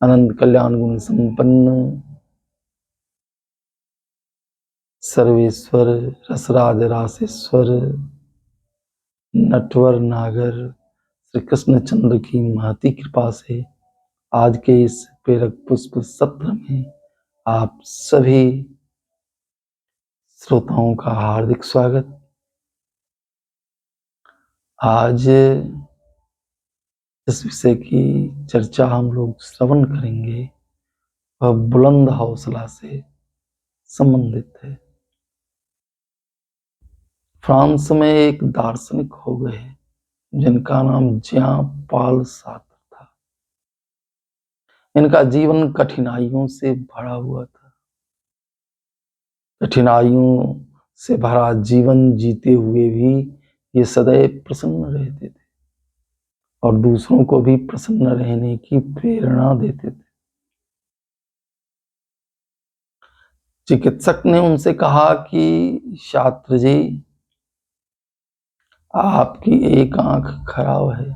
अनंत कल्याण गुण संपन्न सर्वेश्वर रसराज रासेश्वर नटवर नागर श्री कृष्णचंद्र की महती कृपा से आज के इस प्रेरक पुष्प सत्र में आप सभी श्रोताओं का हार्दिक स्वागत। आज इस विषय की चर्चा हम लोग श्रवण करेंगे वह बुलंद हौसला से संबंधित है। फ्रांस में एक दार्शनिक हो गए जिनका नाम ज्यां पाल सार्त्र था। इनका जीवन कठिनाइयों से भरा हुआ था। कठिनाइयों से भरा जीवन जीते हुए भी ये सदैव प्रसन्न रहते थे और दूसरों को भी प्रसन्न रहने की प्रेरणा देते थे। चिकित्सक ने उनसे कहा कि छात्र जी, आपकी एक आंख खराब है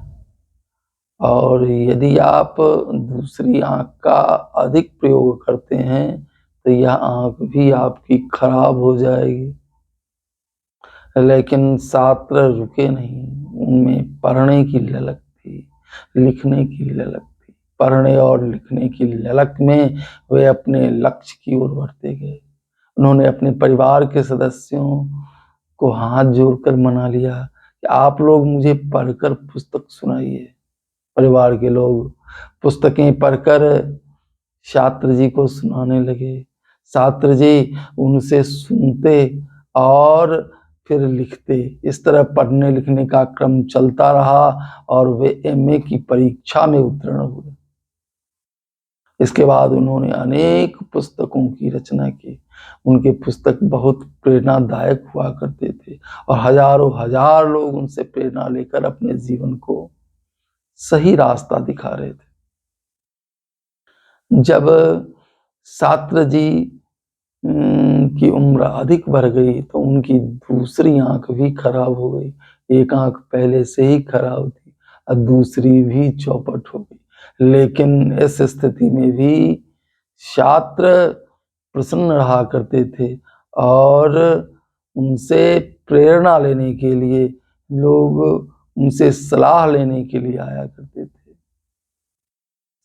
और यदि आप दूसरी आंख का अधिक प्रयोग करते हैं तो यह आंख भी आपकी खराब हो जाएगी। लेकिन छात्र रुके नहीं। उनमें पढ़ने की ललक थी, लिखने की ललक थी। पढ़ने और लिखने की ललक में वे अपने लक्ष्य की ओर बढ़ते गए। उन्होंने अपने परिवार के सदस्यों को हाथ जोड़कर मना लिया कि आप लोग मुझे पढ़कर पुस्तक सुनाइए। परिवार के लोग पुस्तकें पढ़कर छात्र जी को सुनाने लगे। छात्र जी उनसे सुनते और फिर लिखते। इस तरह पढ़ने लिखने का क्रम चलता रहा और वे एमए की परीक्षा में उत्तीर्ण हुए। इसके बाद उन्होंने अनेक पुस्तकों की रचना की। उनके पुस्तक बहुत प्रेरणादायक हुआ करते थे और हजारों हजार लोग उनसे प्रेरणा लेकर अपने जीवन को सही रास्ता दिखा रहे थे। जब छात्र जी की उम्र अधिक बढ़ गई तो उनकी दूसरी आंख भी खराब हो गई। एक आंख पहले से ही खराब थी और दूसरी भी चौपट हो गई। लेकिन इस स्थिति में भी छात्र प्रसन्न रहा करते थे और उनसे प्रेरणा लेने के लिए लोग उनसे सलाह लेने के लिए आया करते थे।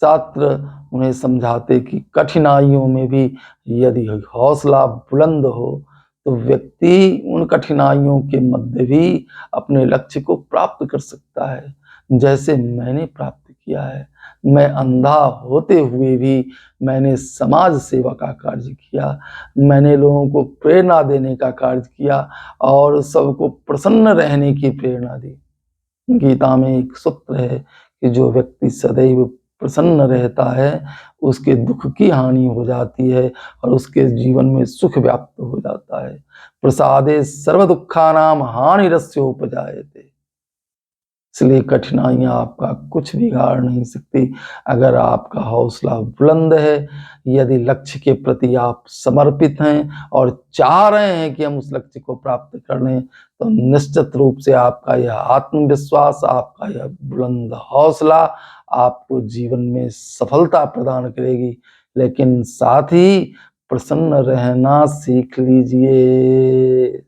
छात्र उन्हें समझाते कि कठिनाइयों में भी यदि हौसला बुलंद हो तो व्यक्ति उन कठिनाइयों के मध्य भी अपने लक्ष्य को प्राप्त कर सकता है, जैसे मैंने प्राप्त किया है। मैं अंधा होते हुए भी मैंने समाज सेवा का कार्य किया। मैंने लोगों को प्रेरणा देने का कार्य किया और सबको प्रसन्न रहने की प्रेरणा दी। गीता में एक सूत्र है कि जो व्यक्ति सदैव प्रसन्न रहता है उसके दुख की हानि हो जाती है और उसके जीवन में सुख व्याप्त हो जाता है। प्रसादे सर्व दुखानाम हानिरस्योपजायते। इसलिए कठिनाइयां आपका कुछ बिगाड़ नहीं सकती अगर आपका हौसला बुलंद है, यदि लक्ष्य के प्रति आप समर्पित हैं और चाह रहे हैं कि हम उस लक्ष्य को प्राप्त कर लें, तो निश्चित रूप से आपका यह आत्मविश्वास, आपका यह बुलंद हौसला आपको जीवन में सफलता प्रदान करेगी। लेकिन साथ ही प्रसन्न रहना सीख लीजिए।